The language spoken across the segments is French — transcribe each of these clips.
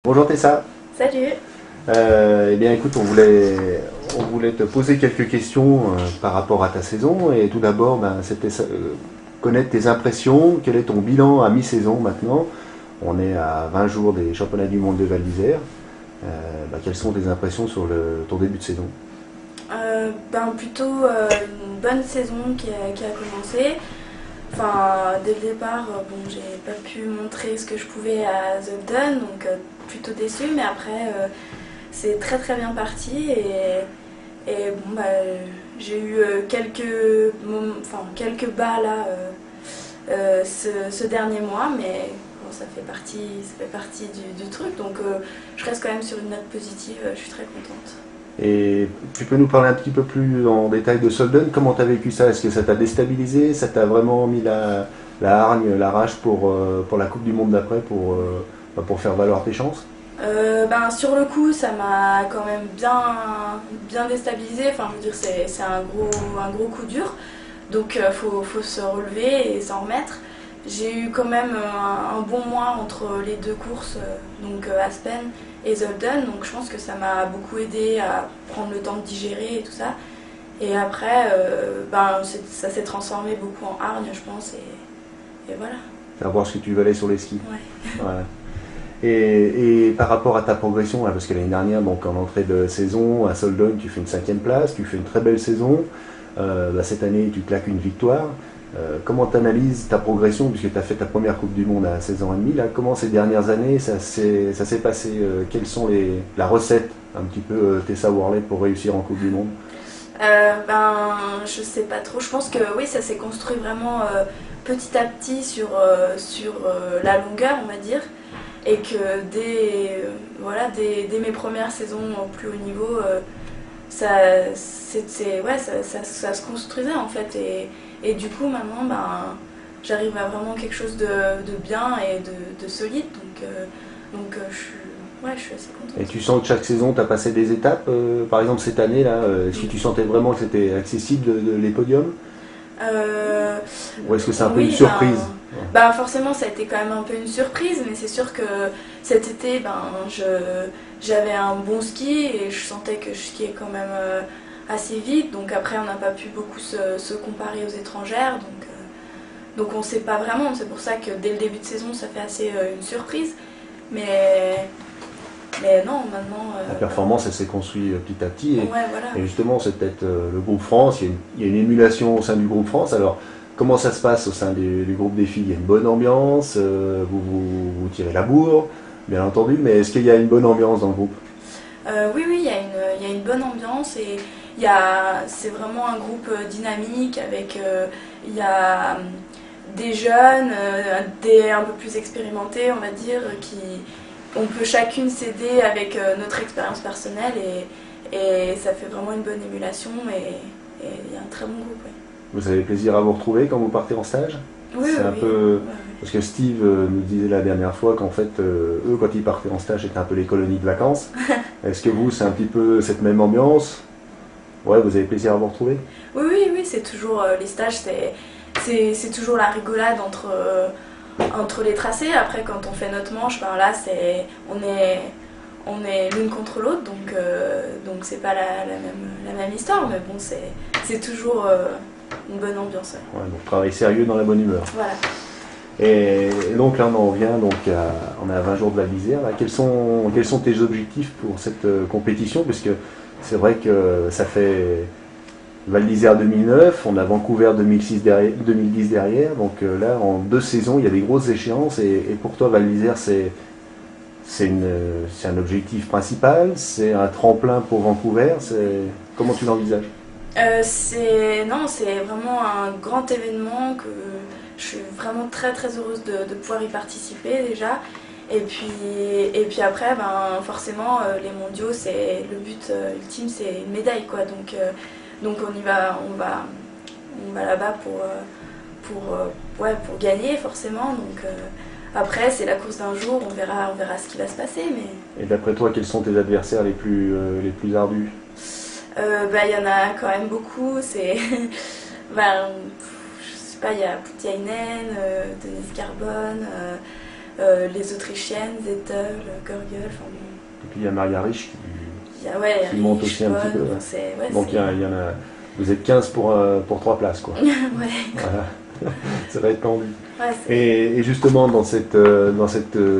Bonjour Tessa. Salut. Eh bien écoute, on voulait te poser quelques questions par rapport à ta saison. Et tout d'abord, c'était connaître tes impressions. Quel est ton bilan à mi-saison maintenant? On est à 20 jours des championnats du monde de Val d'Isère. Quelles sont tes impressions sur ton début de saison? Plutôt une bonne saison qui a commencé. Enfin, dès le départ, bon, j'ai pas pu montrer ce que je pouvais à Zolden, donc plutôt déçue, mais après, c'est très très bien parti et bon, j'ai eu quelques bas là ce dernier mois, mais bon, ça fait partie du truc, donc je reste quand même sur une note positive, je suis très contente. Et tu peux nous parler un petit peu plus en détail de Solden? Comment tu as vécu ça? Est-ce que ça t'a déstabilisé? Ça t'a vraiment mis la hargne, la rage pour la Coupe du Monde d'après, pour faire valoir tes chances? Sur le coup, ça m'a quand même bien déstabilisé. Enfin, je veux dire, c'est un gros coup dur. Donc, faut se relever et s'en remettre. J'ai eu quand même un bon mois entre les deux courses, donc Aspen et Zolden. Donc, je pense que ça m'a beaucoup aidé à prendre le temps de digérer et tout ça. Et après, ça s'est transformé beaucoup en hargne, je pense. Et voilà. Savoir ce que tu valais sur les skis. Ouais. Ouais. Et par rapport à ta progression, là, parce que l'année dernière, donc en entrée de saison, à Solden, tu fais une 5e place, tu fais une très belle saison. Cette année, tu claques une victoire. Comment tu analyses ta progression, puisque tu as fait ta première Coupe du Monde à 16 ans et demi, là, comment ces dernières années ça s'est passé? Quelles sont la recette, un petit peu, Tessa Worley, pour réussir en Coupe du Monde? Je sais pas trop. Je pense que oui, ça s'est construit vraiment petit à petit sur la longueur, on va dire. Et que dès mes premières saisons au plus haut niveau, ça se construisait en fait. Et du coup, maintenant, j'arrive à vraiment quelque chose de bien et de solide. Je suis assez Et contente. tu sens que chaque saison, tu as passé des étapes, par exemple cette année, là, est-ce que tu sentais vraiment que c'était accessible les podiums? Euh, Ou est-ce que c'est un peu une oui, surprise? forcément, ça a été quand même un peu une surprise, mais c'est sûr que cet été, j'avais un bon ski et je sentais que je skiais quand même assez vite. Donc après, on n'a pas pu beaucoup se comparer aux étrangères, donc on ne sait pas vraiment. C'est pour ça que dès le début de saison, ça fait assez une surprise. Mais, mais non, maintenant. La performance, elle s'est construite petit à petit. Ouais, voilà. Et justement, c'est peut-être le groupe France. Il y a une émulation au sein du groupe France. Alors, comment ça se passe au sein du groupe des filles? Il y a une bonne ambiance, vous tirez la bourre, bien entendu, mais est-ce qu'il y a une bonne ambiance dans le groupe? Oui, oui, il y a une bonne ambiance et c'est vraiment un groupe dynamique avec il y a des jeunes, des un peu plus expérimentés, on va dire, on peut chacune s'aider avec notre expérience personnelle et ça fait vraiment une bonne émulation et il y a un très bon groupe. Ouais. Vous avez plaisir à vous retrouver quand vous partez en stage? Oui, C'est oui, un oui. peu. Ouais, Parce que Steve nous disait la dernière fois qu'en fait, eux, quand ils partaient en stage, c'était un peu les colonies de vacances. Est-ce que vous, c'est un petit peu cette même ambiance? Ouais, vous avez plaisir à vous retrouver? oui, oui, oui, c'est toujours les stages, c'est toujours la rigolade entre les tracés. Après, quand on fait notre manche, là, on est l'une contre l'autre, donc c'est pas la même histoire, mais bon, c'est toujours une bonne ambiance. Ouais. Ouais, donc travail sérieux dans la bonne humeur. Voilà. Et donc là, on en vient donc on est à 20 jours de la l'Isère. Là. Quels sont tes objectifs pour cette compétition? Puisque c'est vrai que ça fait Val d'Isère 2009, on a Vancouver 2010 derrière. Donc là, en 2 saisons, il y a des grosses échéances. Et pour toi, Val d'Isère, c'est un objectif principal, c'est un tremplin pour Vancouver. Comment tu l'envisages? Non, c'est vraiment un grand événement que je suis vraiment très très heureuse de pouvoir y participer déjà. Et puis après, forcément, les mondiaux, c'est le but ultime, c'est une médaille, quoi. Donc on va là-bas pour gagner, forcément. Après, c'est la course d'un jour, on verra ce qui va se passer. Et d'après toi, quels sont tes adversaires les plus ardus? Il y en a quand même beaucoup. Je sais pas, il y a Poutiainen, Denise Carbone. les Autrichiennes, Zettel, Görgel, enfin bon. Et puis il y a Maria Rich qui Rich, monte aussi un petit peu. Ouais, donc il y en a, vous êtes 15 pour 3 places, quoi. ouais. Voilà. Ça va être tendu. Ouais, Et justement, dans cette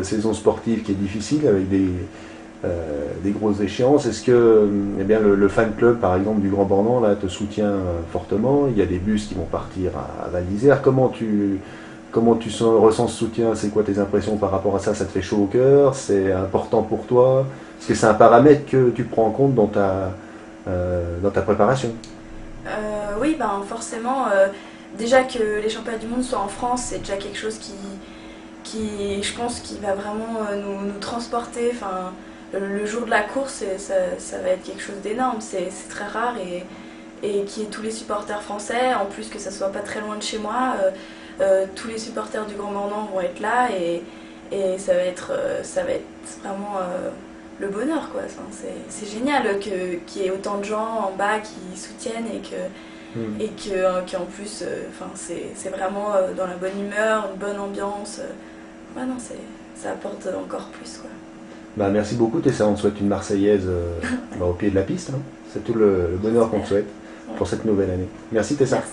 saison sportive qui est difficile, avec des grosses échéances, est-ce que eh bien, le fan club, par exemple, du Grand Bornand, là, te soutient fortement? Il y a des bus qui vont partir à Val d'Isère. Comment tu ressens ce soutien? C'est quoi tes impressions par rapport à ça? Ça te fait chaud au cœur? C'est important pour toi? Est-ce que c'est un paramètre que tu prends en compte dans ta préparation? Oui, ben forcément. Déjà que les championnats du monde soient en France, c'est déjà quelque chose qui je pense, qui va vraiment nous transporter. Enfin, le jour de la course, ça va être quelque chose d'énorme. C'est très rare et qu'il y ait tous les supporters français, en plus que ça soit pas très loin de chez moi. Tous les supporters du Grand Bornand vont être là et ça va être vraiment le bonheur, quoi. Enfin, c'est génial qu'il y ait autant de gens en bas qui soutiennent et qu'en plus, c'est vraiment dans la bonne humeur, une bonne ambiance. Ouais, non, ça apporte encore plus, quoi. Bah, merci beaucoup Tessa, on te souhaite une Marseillaise au pied de la piste. Hein. C'est tout le bonheur qu'on te souhaite pour cette nouvelle année. Merci Tessa. Merci.